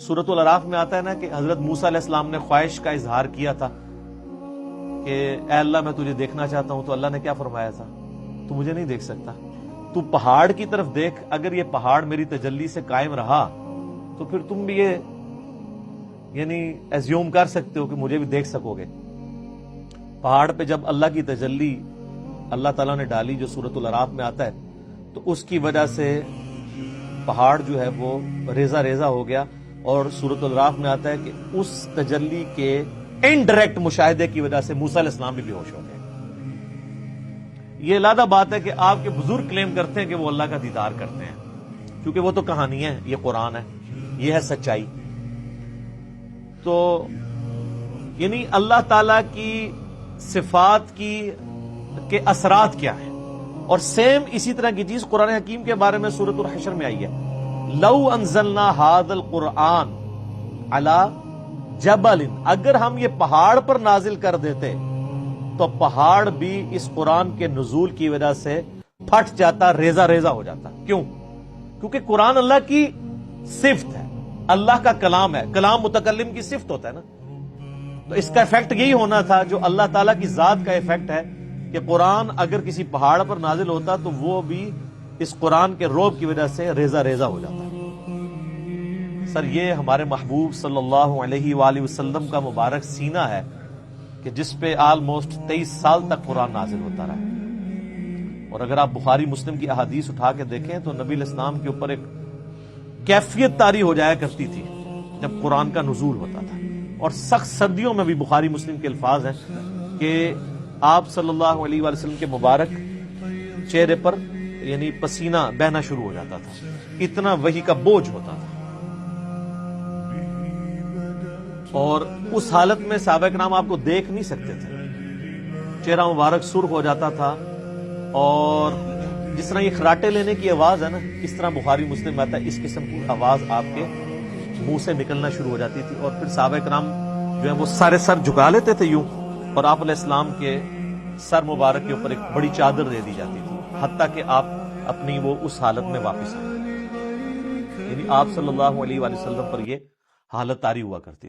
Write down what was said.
سورۃ الاعراف میں آتا ہے نا کہ حضرت موسیٰ علیہ السلام نے خواہش کا اظہار کیا تھا کہ اے اللہ میں تجھے دیکھنا چاہتا ہوں، تو اللہ نے کیا فرمایا تھا؟ تو مجھے نہیں دیکھ سکتا، تو پہاڑ کی طرف دیکھ، اگر یہ پہاڑ میری تجلی سے قائم رہا تو پھر تم بھی یہ یعنی ایزیوم کر سکتے ہو کہ مجھے بھی دیکھ سکو گے۔ پہاڑ پہ جب اللہ کی تجلی اللہ تعالیٰ نے ڈالی جو سورۃ الاعراف میں آتا ہے، تو اس کی وجہ سے پہاڑ جو ہے وہ ریزہ ریزہ ہو گیا، اور سورۃ الاعراف میں آتا ہے کہ اس تجلی کے انڈائریکٹ مشاہدے کی وجہ سے موسیٰ علیہ السلام بھی بے ہوش ہو گئے۔ یہ علیحدہ بات ہے کہ آپ کے بزرگ کلیم کرتے ہیں کہ وہ اللہ کا دیدار کرتے ہیں، کیونکہ وہ تو کہانی ہے، یہ قرآن ہے، یہ ہے سچائی۔ تو یعنی اللہ تعالی کی صفات کے اثرات کیا ہیں، اور سیم اسی طرح کی چیز قرآن حکیم کے بارے میں سورۃ الحشر میں آئی ہے، لو انزلنا ھذا القرآن علی جبل، اگر ہم یہ پہاڑ پر نازل کر دیتے تو پہاڑ بھی اس قرآن کے نزول کی وجہ سے پھٹ جاتا، ریزہ ریزہ ہو جاتا۔ کیوں؟ کیونکہ قرآن اللہ کی صفت ہے، اللہ کا کلام ہے، کلام متکلم کی صفت ہوتا ہے نا، تو اس کا ایفیکٹ یہی ہونا تھا جو اللہ تعالیٰ کی ذات کا ایفیکٹ ہے کہ قرآن اگر کسی پہاڑ پر نازل ہوتا تو وہ بھی اس قرآن کے روب کی وجہ سے ریزہ ریزہ ہو جاتا۔ سر یہ ہمارے محبوب صلی اللہ علیہ وآلہ وسلم کا مبارک سینہ ہے کہ جس پہ آلموسٹ 23 سال تک قرآن نازل ہوتا رہا، اور اگر آپ بخاری مسلم کی احادیث اٹھا کے دیکھیں تو نبی علیہ السلام کے اوپر ایک کیفیت طاری ہو جایا کرتی تھی جب قرآن کا نزول ہوتا تھا، اور سخت سردیوں میں بھی بخاری مسلم کے الفاظ ہیں کہ آپ صلی اللہ علیہ وآلہ وسلم کے مبارک چہرے پر یعنی پسینہ بہنا شروع ہو جاتا تھا، اتنا وحی کا بوجھ ہوتا تھا۔ اور اس حالت میں صحابہ کرام آپ کو دیکھ نہیں سکتے تھے، چہرہ مبارک سرخ ہو جاتا تھا، اور جس طرح یہ خراٹے لینے کی آواز ہے نا، اس طرح بخاری مسلم میں آتا ہے اس قسم کی آواز آپ کے منہ سے نکلنا شروع ہو جاتی تھی، اور پھر صحابہ کرام جو ہے وہ سارے سر جھکا لیتے تھے یوں، اور آپ علیہ السلام کے سر مبارک کے اوپر ایک بڑی چادر دے دی جاتی تھی، حتیٰ کہ آپ اپنی وہ اس حالت میں واپس آئے۔ یعنی آپ صلی اللہ علیہ وآلہ وسلم پر یہ حالت طاری ہوا کرتی۔